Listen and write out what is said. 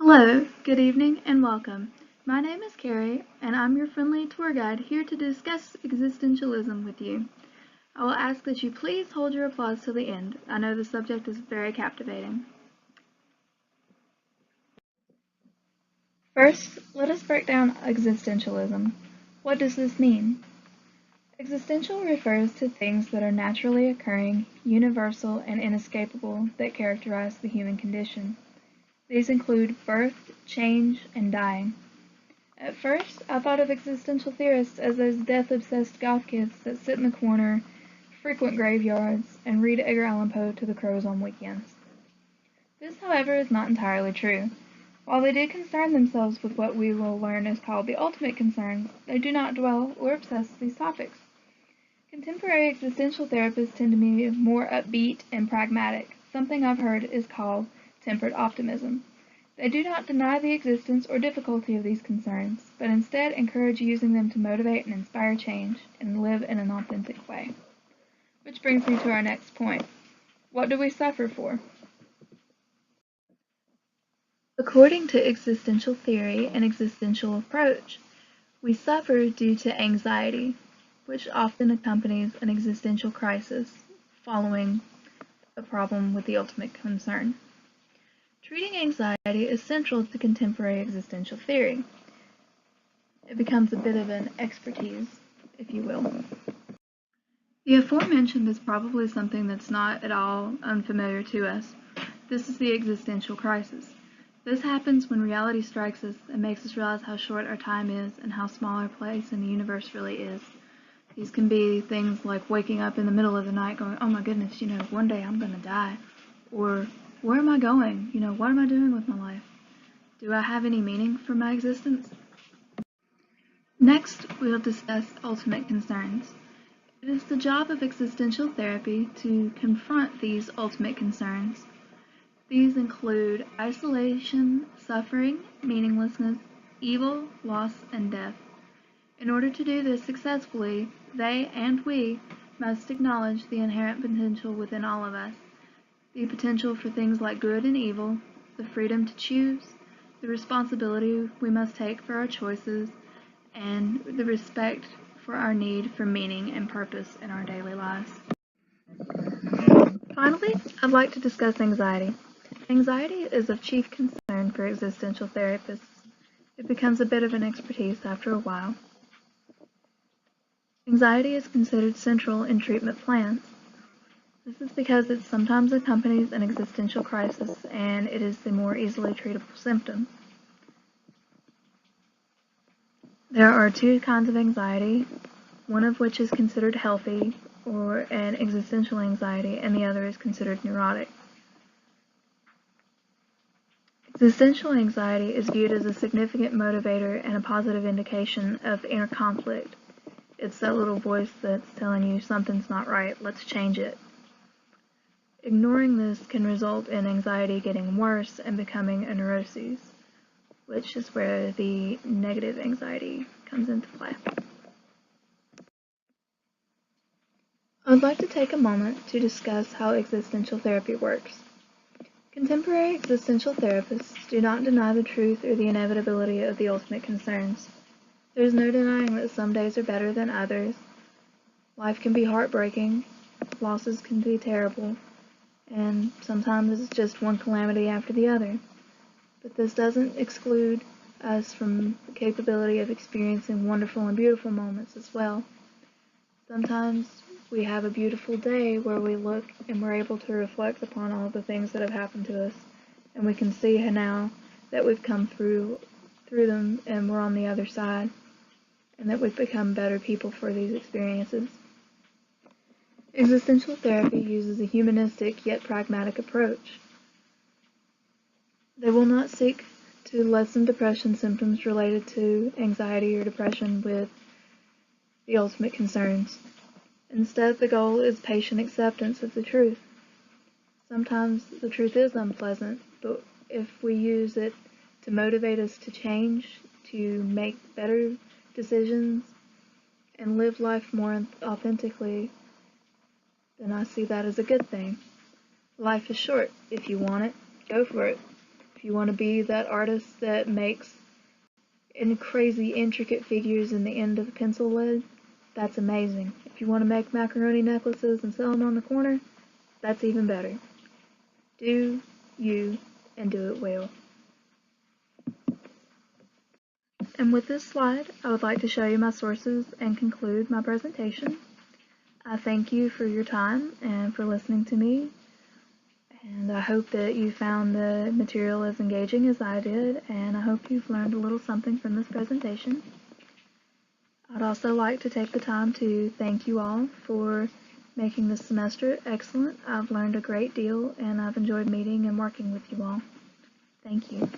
Hello, good evening, and welcome. My name is Carrie, and I'm your friendly tour guide here to discuss existentialism with you. I will ask that you please hold your applause till the end. I know the subject is very captivating. First, let us break down existentialism. What does this mean? Existential refers to things that are naturally occurring, universal, and inescapable that characterize the human condition. These include birth, change, and dying. At first, I thought of existential theorists as those death-obsessed goth kids that sit in the corner, frequent graveyards, and read Edgar Allan Poe to the crows on weekends. This, however, is not entirely true. While they do concern themselves with what we will learn is called the ultimate concerns, they do not dwell or obsess these topics. Contemporary existential therapists tend to be more upbeat and pragmatic. Something I've heard is called tempered optimism. They do not deny the existence or difficulty of these concerns, but instead encourage using them to motivate and inspire change and live in an authentic way. Which brings me to our next point. What do we suffer for? According to existential theory and existential approach, we suffer due to anxiety, which often accompanies an existential crisis following a problem with the ultimate concern. Treating anxiety is central to contemporary existential theory. It becomes a bit of an expertise, if you will. The aforementioned is probably something that's not at all unfamiliar to us. This is the existential crisis. This happens when reality strikes us and makes us realize how short our time is and how small our place in the universe really is. These can be things like waking up in the middle of the night going, oh my goodness, one day I'm going to die. Or, where am I going? What am I doing with my life? Do I have any meaning for my existence? Next, we'll discuss ultimate concerns. It is the job of existential therapy to confront these ultimate concerns. These include isolation, suffering, meaninglessness, evil, loss, and death. In order to do this successfully, they and we must acknowledge the inherent potential within all of us. The potential for things like good and evil, the freedom to choose, the responsibility we must take for our choices, and the respect for our need for meaning and purpose in our daily lives. Finally, I'd like to discuss anxiety. Anxiety is of chief concern for existential therapists. It becomes a bit of an expertise after a while. Anxiety is considered central in treatment plans. This is because it sometimes accompanies an existential crisis and it is the more easily treatable symptom. There are two kinds of anxiety, one of which is considered healthy or an existential anxiety and the other is considered neurotic. Existential anxiety is viewed as a significant motivator and a positive indication of inner conflict. It's that little voice that's telling you something's not right, let's change it. Ignoring this can result in anxiety getting worse and becoming a neurosis, which is where the negative anxiety comes into play. I'd like to take a moment to discuss how existential therapy works. Contemporary existential therapists do not deny the truth or the inevitability of the ultimate concerns. There's no denying that some days are better than others. Life can be heartbreaking, losses can be terrible, and sometimes it's just one calamity after the other. But this doesn't exclude us from the capability of experiencing wonderful and beautiful moments as well. Sometimes we have a beautiful day where we look and we're able to reflect upon all the things that have happened to us, and we can see now that we've come through them and we're on the other side, and that we've become better people for these experiences. Existential therapy uses a humanistic yet pragmatic approach. They will not seek to lessen depression symptoms related to anxiety or depression with the ultimate concerns. Instead, the goal is patient acceptance of the truth. Sometimes the truth is unpleasant, but if we use it to motivate us to change, to make better decisions, and live life more authentically, then I see that as a good thing. Life is short. If you want it, go for it. If you want to be that artist that makes crazy intricate figures in the end of the pencil lead, that's amazing. If you want to make macaroni necklaces and sell them on the corner, that's even better. Do you, and do it well. And with this slide, I would like to show you my sources and conclude my presentation. I thank you for your time and for listening to me, and I hope that you found the material as engaging as I did, and I hope you've learned a little something from this presentation. I'd also like to take the time to thank you all for making this semester excellent. I've learned a great deal, and I've enjoyed meeting and working with you all. Thank you.